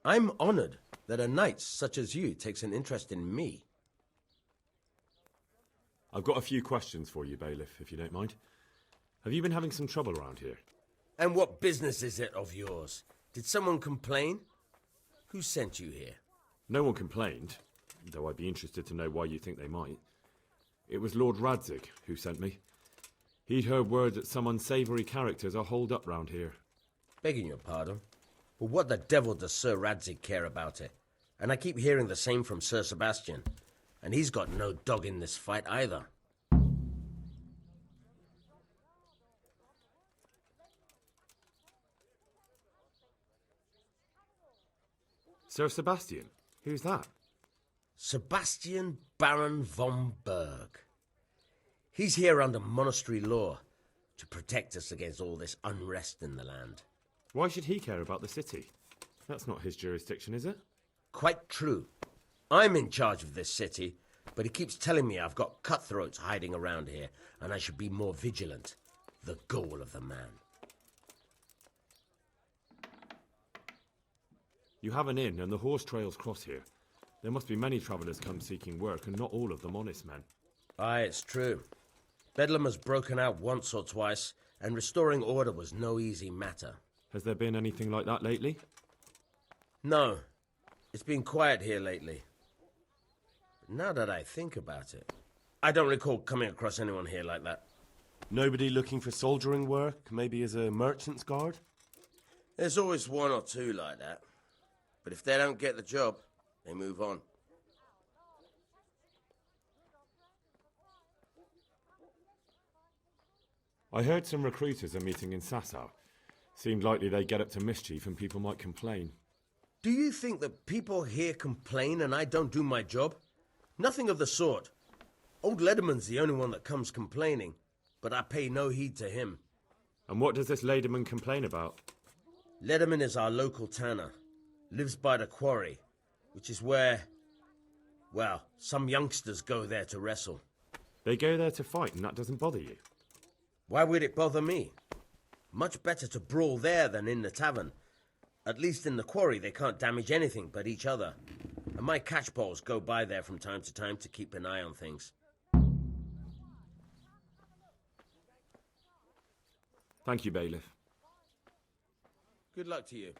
I'm honored that a knight such as you takes an interest in me. I've got a few questions for you, Bailiff, if you don't mind. Have you been having some trouble around here? And what business is it of yours? Did someone complain? Who sent you here? No one complained, though I'd be interested to know why you think they might. It was Lord Radzig who sent me. He'd heard word that some unsavoury characters are holed up round here. Begging your pardon, but what the devil does Sir Radzig care about it? And I keep hearing the same from Sir Sebastian. And he's got no dog in this fight either. Sir Sebastian? Who's that? Sebastian Baron von Berg. He's here under monastery law to protect us against all this unrest in the land. Why should he care about the city? That's not his jurisdiction, is it? Quite true. I'm in charge of this city, but he keeps telling me I've got cutthroats hiding around here, and I should be more vigilant. The goal of the man. You have an inn, and the horse trails cross here. There must be many travellers come seeking work, and not all of them honest men. Aye, it's true. Bedlam has broken out once or twice, and restoring order was no easy matter. Has there been anything like that lately? No. It's been quiet here lately. But now that I think about it, I don't recall coming across anyone here like that. Nobody looking for soldiering work, maybe as a merchant's guard? There's always one or two like that. But if they don't get the job, they move on. I heard some recruiters are meeting in SASAU. Seemed likely they get up to mischief and people might complain. Do you think that people here complain and I don't do my job? Nothing of the sort. Old Lederman's the only one that comes complaining, but I pay no heed to him. And what does this Lederman complain about? Lederman is our local tanner. Lives by the quarry, which is where, well, some youngsters go there to wrestle. They go there to fight and that doesn't bother you? Why would it bother me? Much better to brawl there than in the tavern. At least in the quarry they can't damage anything but each other. And my catchpoles go by there from time to keep an eye on things. Thank you, Bailiff. Good luck to you.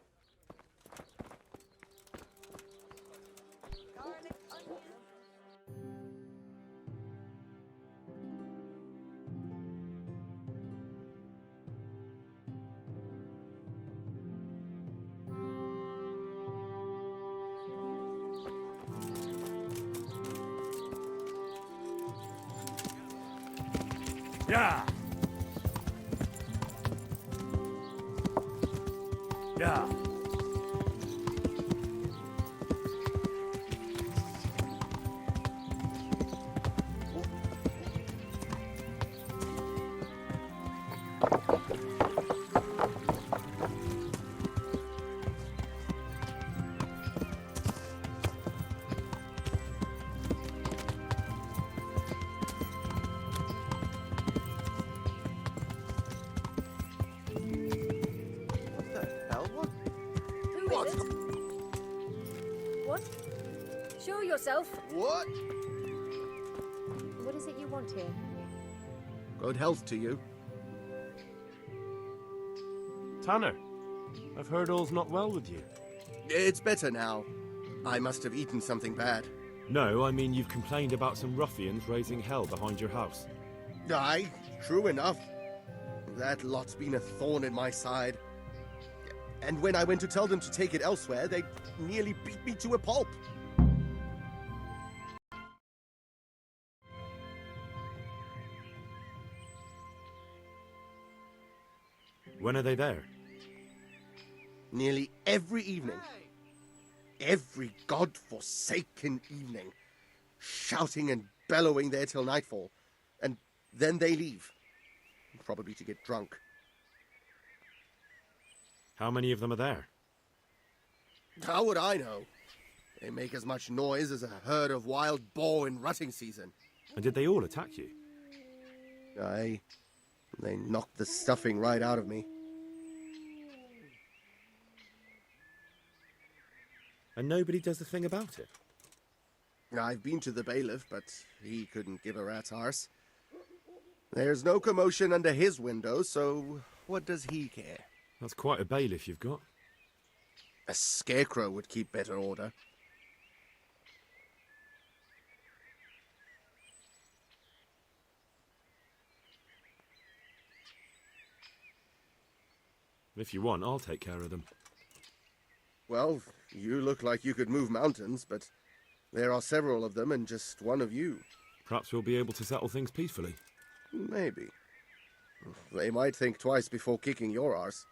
Yeah. Yeah. What? What? Show yourself. What? What is it you want here? Good health to you. Tanner, I've heard all's not well with you. It's better now. I must have eaten something bad. No, I mean you've complained about some ruffians raising hell behind your house. Aye, true enough. That lot's been a thorn in my side. And when I went to tell them to take it elsewhere, they nearly beat me to a pulp. When are they there? Nearly every evening. Every god-forsaken evening. Shouting and bellowing there till nightfall. And then they leave. Probably to get drunk. How many of them are there? How would I know? They make as much noise as a herd of wild boar in rutting season. And did they all attack you? Aye. They knocked the stuffing right out of me. And nobody does a thing about it? I've been to the bailiff, but he couldn't give a rat's arse. There's no commotion under his window, so what does he care? That's quite a bailiff you've got. A scarecrow would keep better order. If you want, I'll take care of them. Well, you look like you could move mountains, but there are several of them and just one of you. Perhaps we'll be able to settle things peacefully. Maybe. They might think twice before kicking your arse.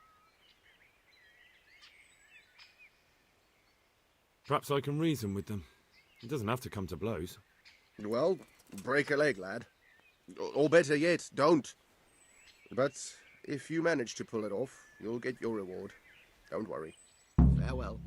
Perhaps I can reason with them. It doesn't have to come to blows. Well, break a leg, lad. Or better yet, don't. But if you manage to pull it off, you'll get your reward. Don't worry. Farewell.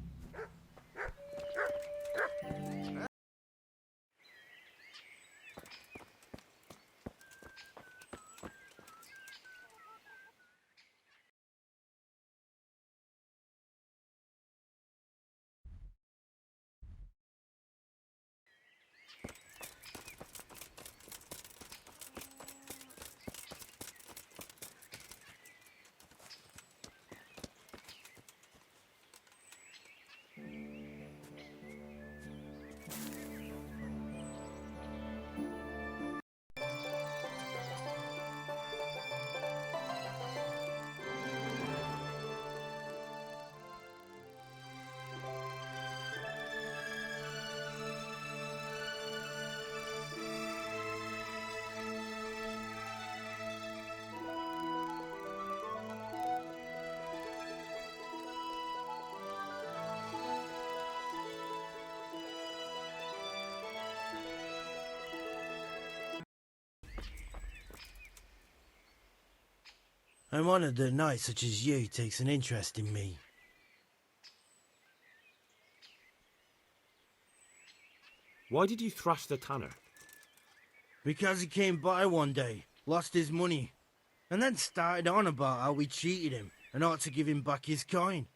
I'm honoured that a knight such as you takes an interest in me. Why did you thrash the tanner? Because he came by one day, lost his money, and then started on about how we cheated him and ought to give him back his coin.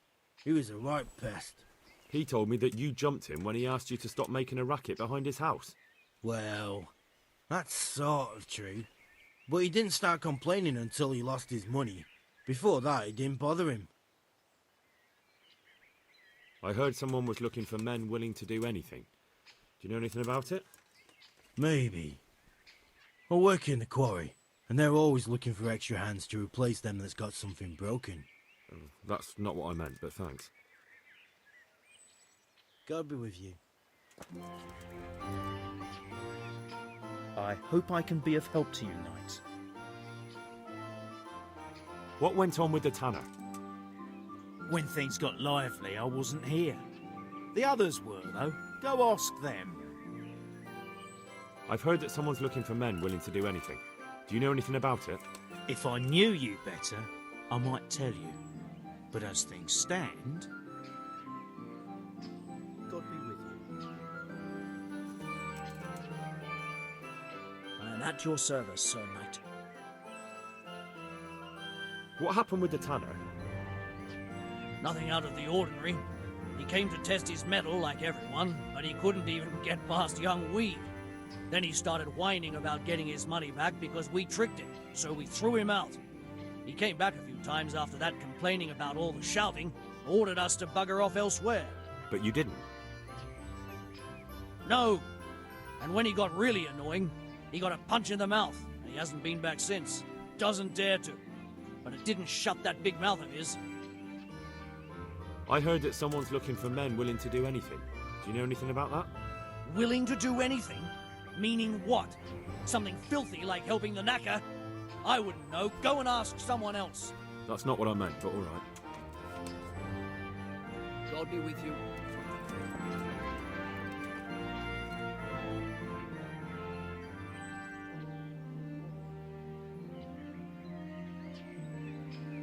He was a right pest. He told me that you jumped him when he asked you to stop making a racket behind his house. Well, that's sort of true. But he didn't start complaining until he lost his money. Before that, it didn't bother him. I heard someone was looking for men willing to do anything. Do you know anything about it? Maybe. I work in the quarry, and they're always looking for extra hands to replace them that's got something broken. That's not what I meant, but thanks. God be with you. I hope I can be of help to you, knight. What went on with the tanner? When things got lively, I wasn't here. The others were, though. Go ask them. I've heard that someone's looking for men willing to do anything. Do you know anything about it? If I knew you better, I might tell you. But as things stand... God be with you. I am at your service, Sir Knight. What happened with the tanner? Nothing out of the ordinary. He came to test his mettle like everyone, but he couldn't even get past young Weed. Then he started whining about getting his money back because we tricked him, so we threw him out. He came back a few times after that complaining about all the shouting, ordered us to bugger off elsewhere. But you didn't. No. And when he got really annoying, he got a punch in the mouth, and he hasn't been back since. Doesn't dare to. But it didn't shut that big mouth of his. I heard that someone's looking for men willing to do anything. Do you know anything about that? Willing to do anything? Meaning what? Something filthy like helping the knacker? I wouldn't know. Go and ask someone else. That's not what I meant, but all right. God be with you.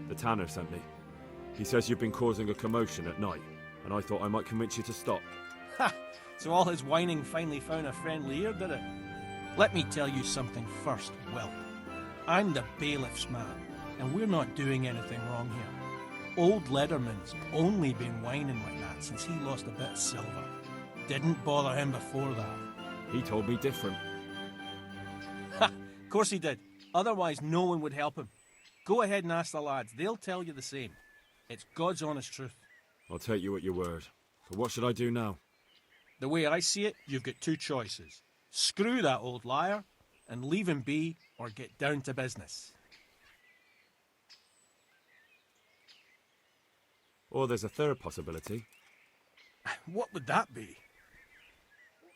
The tanner sent me. He says you've been causing a commotion at night, and I thought I might convince you to stop. Ha! So all his whining finally found a friendly ear, did it? Let me tell you something first, Whelp. I'm the bailiff's man, and we're not doing anything wrong here. Old Leatherman's only been whining like that since he lost a bit of silver. Didn't bother him before that. He told me different. Ha! Of course he did. Otherwise no one would help him. Go ahead and ask the lads. They'll tell you the same. It's God's honest truth. I'll take you at your word. But what should I do now? The way I see it, you've got two choices. Screw that old liar and leave him be, or get down to business. Or there's a third possibility. What would that be?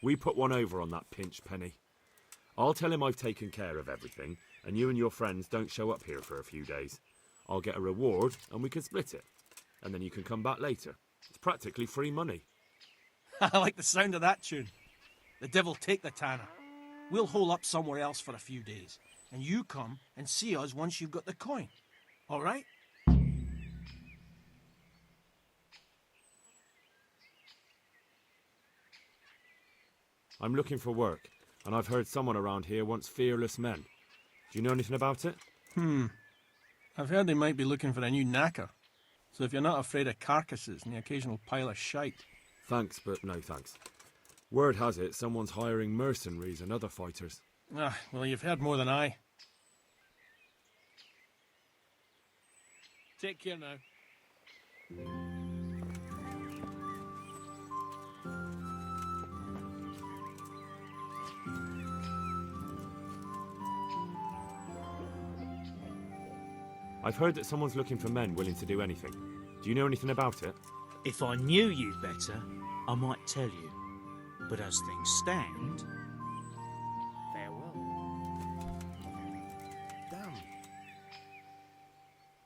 We put one over on that pinch penny. I'll tell him I've taken care of everything, and you and your friends don't show up here for a few days. I'll get a reward, and we can split it. And then you can come back later. It's practically free money. I like the sound of that tune. The devil take the tanner. We'll hole up somewhere else for a few days, and you come and see us once you've got the coin. All right? I'm looking for work, and I've heard someone around here wants fearless men. Do you know anything about it? I've heard they might be looking for a new knacker. So if you're not afraid of carcasses and the occasional pile of shite. Thanks, but no thanks. Word has it someone's hiring mercenaries and other fighters. Ah, well, you've heard more than I. Take care now. I've heard that someone's looking for men willing to do anything. Do you know anything about it? If I knew you better, I might tell you. But as things stand, farewell. Damn.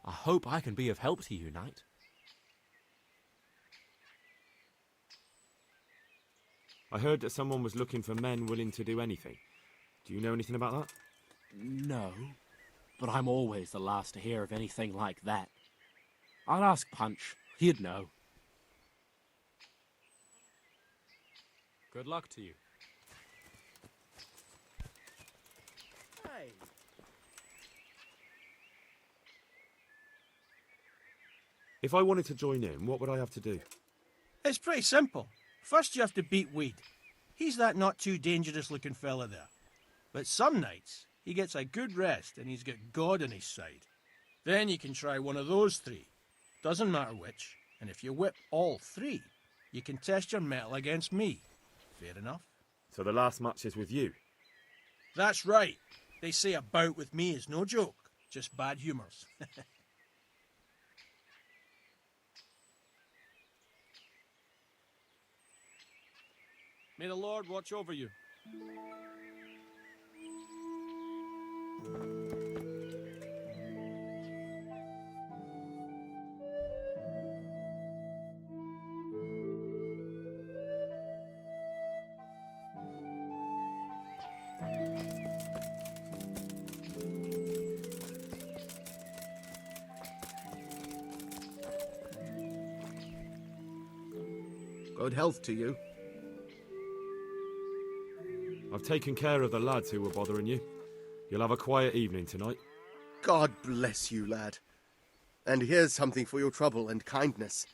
I hope I can be of help to you, Knight. I heard that someone was looking for men willing to do anything. Do you know anything about that? No, but I'm always the last to hear of anything like that. I'll ask Punch. He'd know. Good luck to you. Hey. If I wanted to join in, what would I have to do? It's pretty simple. First you have to beat Weed. He's that not too dangerous looking fella there. But some nights, he gets a good rest and he's got God on his side. Then you can try one of those three. Doesn't matter which. And if you whip all three, you can test your mettle against me. Fair enough. So the last match is with you? That's right. They say a bout with me is no joke. Just bad humours. May the Lord watch over you. Good health to you. I've taken care of the lads who were bothering you. You'll have a quiet evening tonight. God bless you, lad. And here's something for your trouble and kindness.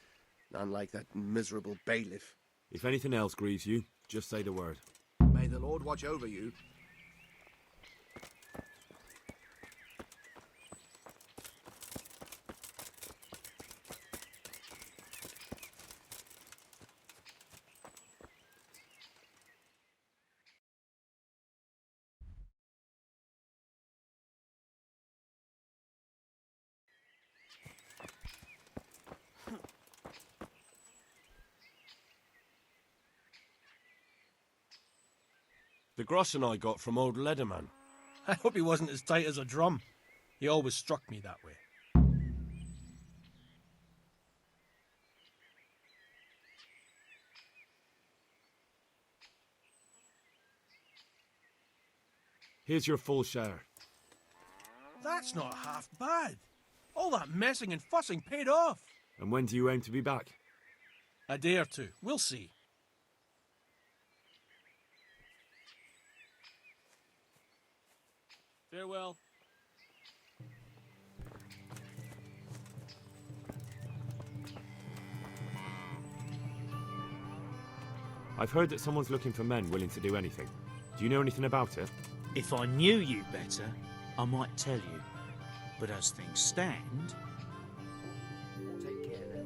Unlike that miserable bailiff. If anything else grieves you, just say the word. May the Lord watch over you. The groschen I got from old Leatherman. I hope he wasn't as tight as a drum. He always struck me that way. Here's your full share. That's not half bad. All that messing and fussing paid off. And when do you aim to be back? A day or two. We'll see. Farewell. I've heard that someone's looking for men willing to do anything. Do you know anything about it? If I knew you better, I might tell you. But as things stand... Take care now.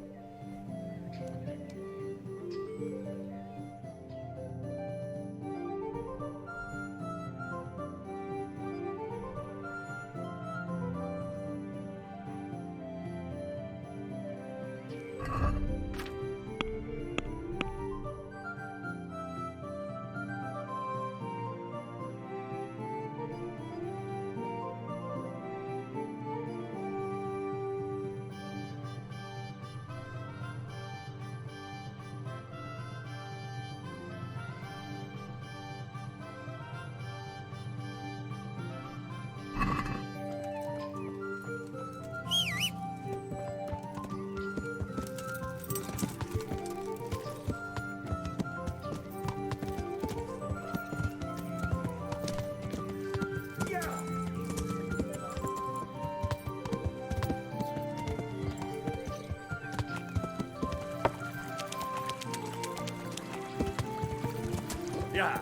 Yeah.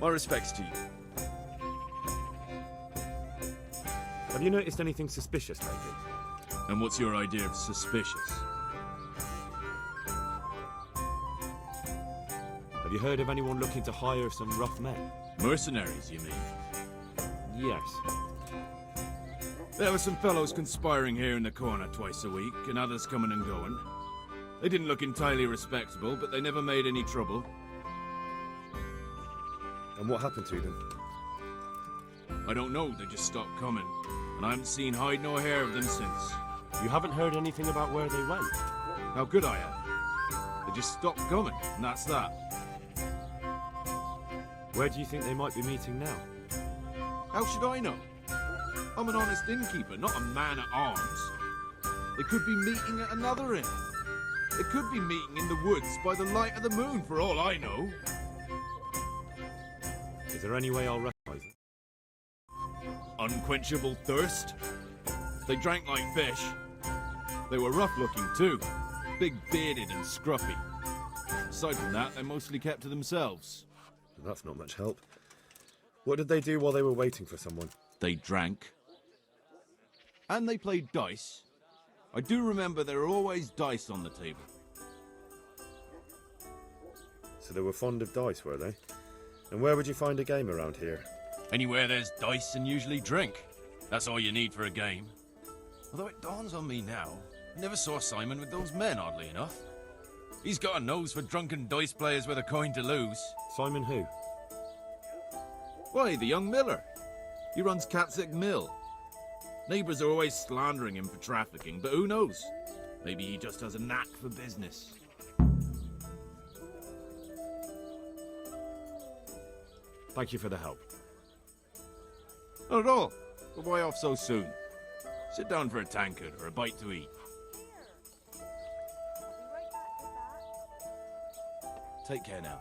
My respects to you. Have you noticed anything suspicious lately? And what's your idea of suspicious? Have you heard of anyone looking to hire some rough men? Mercenaries, you mean? Yes. There were some fellows conspiring here in the corner twice a week, and others coming and going. They didn't look entirely respectable, but they never made any trouble. And what happened to them? I don't know, they just stopped coming. And I haven't seen hide nor hair of them since. You haven't heard anything about where they went? How could I have? They just stopped coming, and that's that. Where do you think they might be meeting now? How should I know? I'm an honest innkeeper, not a man at arms. They could be meeting at another inn. They could be meeting in the woods by the light of the moon, for all I know. Is there any way I'll recognize it? Unquenchable thirst. They drank like fish. They were rough-looking too, big-bearded and scruffy. Aside from that, they mostly kept to themselves. That's not much help. What did they do while they were waiting for someone? They drank. And they played dice. I do remember there were always dice on the table. So they were fond of dice, were they? And where would you find a game around here? Anywhere there's dice and usually drink. That's all you need for a game. Although it dawns on me now, I never saw Simon with those men, oddly enough. He's got a nose for drunken dice players with a coin to lose. Simon who? Why, the young miller. He runs Catsick Mill. Neighbours are always slandering him for trafficking, but who knows? Maybe he just has a knack for business. Thank you for the help. Not at all. But why off so soon? Sit down for a tankard or a bite to eat. Take care now.